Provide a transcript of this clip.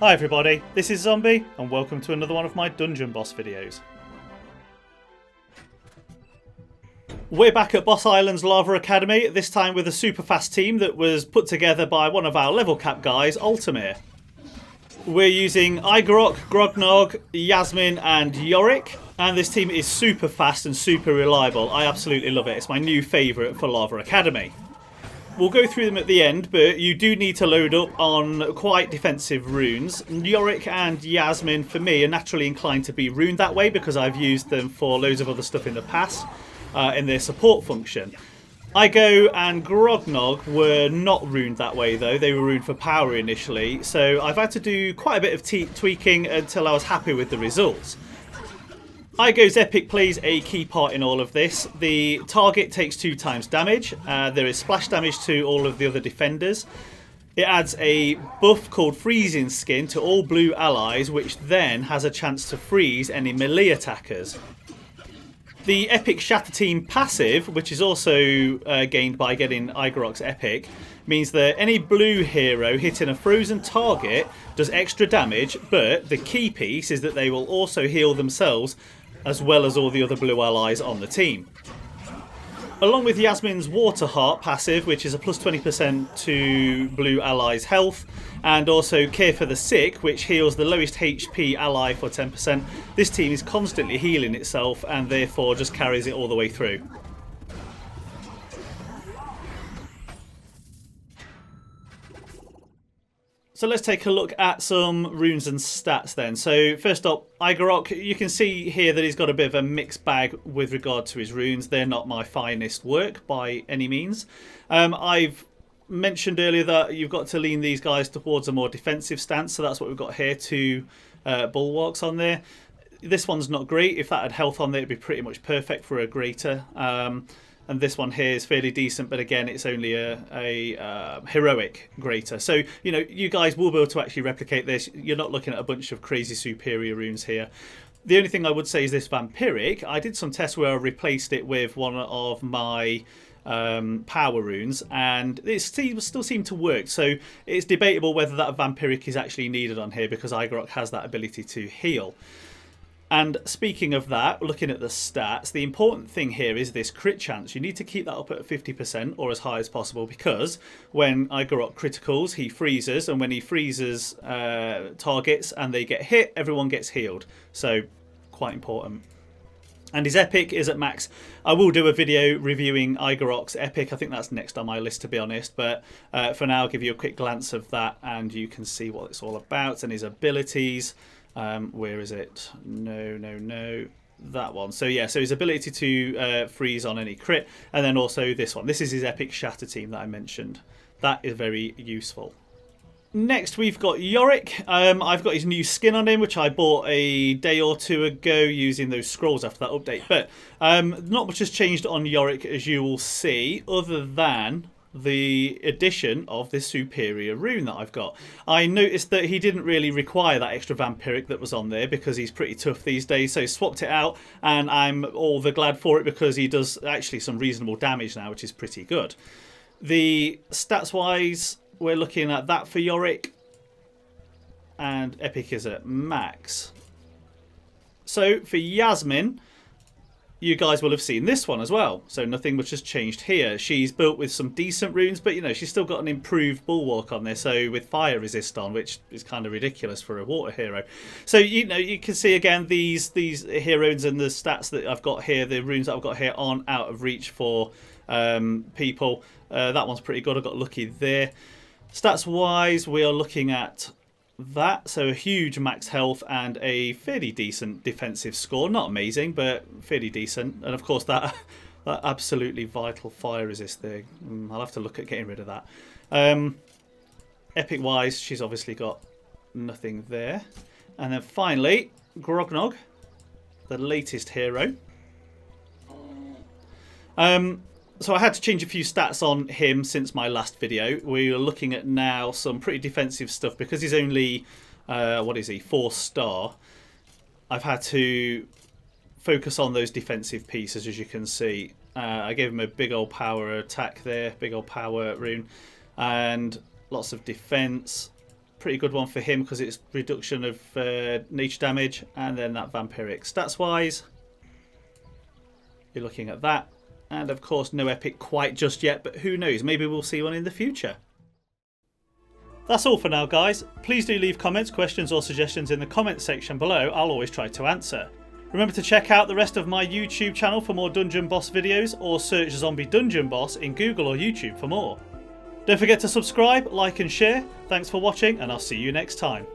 Hi everybody, this is Zombi and welcome to another one of my dungeon boss videos. We're back at Boss Island's Lava Academy, this time with a super fast team that was put together by one of our level cap guys, Altamir. We're using Igorok Grog-Gnog, Yasmin and Yorick, and this team is super fast and super reliable. I absolutely love it, it's my new favourite for Lava Academy. We'll go through them at the end, but you do need to load up on quite defensive runes. Yorick and Yasmin, for me, are naturally inclined to be runed that way because I've used them for loads of other stuff in the past in their support function. Igo and Grog-Gnog were not runed that way though, they were runed for power initially, so I've had to do quite a bit of tweaking until I was happy with the results. Igo's epic plays a key part in all of this. The target takes 2 times damage. There is splash damage to all of the other defenders. It adds a buff called Freezing Skin to all blue allies, which then has a chance to freeze any melee attackers. The epic Shatter team passive, which is also gained by getting Igorok's epic, means that any blue hero hitting a frozen target does extra damage, but the key piece is that they will also heal themselves as well as all the other blue allies on the team. Along with Yasmin's Water Heart passive, which is a plus 20% to blue allies' health, and also Care for the Sick, which heals the lowest HP ally for 10%, this team is constantly healing itself and therefore just carries it all the way through. So let's take a look at some runes and stats then. So first up, Igorok, you can see here that he's got a bit of a mixed bag with regard to his runes. They're not my finest work by any means. I've mentioned earlier that you've got to lean these guys towards a more defensive stance, so that's what we've got here, 2 bulwarks on there. This one's not great. If that had health on there, it'd be pretty much perfect for a greater. And this one here is fairly decent, but again, it's only a heroic greater. So, you know, you guys will be able to actually replicate this. You're not looking at a bunch of crazy superior runes here. The only thing I would say is this vampiric. I did some tests where I replaced it with one of my power runes, and it still seemed to work. So it's debatable whether that vampiric is actually needed on here because Igorok has that ability to heal. And speaking of that, looking at the stats, the important thing here is this crit chance. You need to keep that up at 50% or as high as possible, because when Igorok criticals, he freezes, and when he freezes targets and they get hit, everyone gets healed. So quite important. And his epic is at max. I will do a video reviewing Igorok's epic. I think that's next on my list, to be honest. But for now, I'll give you a quick glance of that and you can see what it's all about and his abilities. Where is it? No. That one. So yeah, so his ability to freeze on any crit, and then also this one. This is his epic Shatter team that I mentioned. That is very useful. Next we've got Yorick. I've got his new skin on him, which I bought a day or 2 ago using those scrolls after that update. But not much has changed on Yorick, as you will see, other than the addition of this superior rune that I've got. I noticed that he didn't really require that extra vampiric that was on there because he's pretty tough these days, so swapped it out, and I'm all the glad for it because he does actually some reasonable damage now, which is pretty good. The stats wise, we're looking at that for Yorick, and epic is at max. So for Yasmin, you guys will have seen this one as well, so nothing much has changed here. She's built with some decent runes, but you know, she's still got an improved bulwark on there, so with fire resist on, which is kind of ridiculous for a water hero. So you know, you can see again these heroes and the stats that I've got here, the runes that I've got here aren't out of reach for people. That one's pretty good. I got lucky there. Stats wise, we are looking at that, so a huge max health and a fairly decent defensive score. Not amazing, but fairly decent. And of course that absolutely vital fire resist thing. I'll have to look at getting rid of that. Epic wise, she's obviously got nothing there. And then finally, Grog-Gnog, the latest hero. So I had to change a few stats on him since my last video. We are looking at now some pretty defensive stuff because he's only, what is he, 4-star. I've had to focus on those defensive pieces, as you can see. I gave him a big old power attack there, big old power rune, and lots of defense, pretty good one for him because it's reduction of nature damage, and then that vampiric. Stats wise, you're looking at that. And of course no epic quite just yet, but who knows, maybe we'll see one in the future. That's all for now, guys. Please do leave comments, questions or suggestions in the comments section below. I'll always try to answer. Remember to check out the rest of my YouTube channel for more Dungeon Boss videos, or search Zombie Dungeon Boss in Google or YouTube for more. Don't forget to subscribe, like and share. Thanks for watching, and I'll see you next time.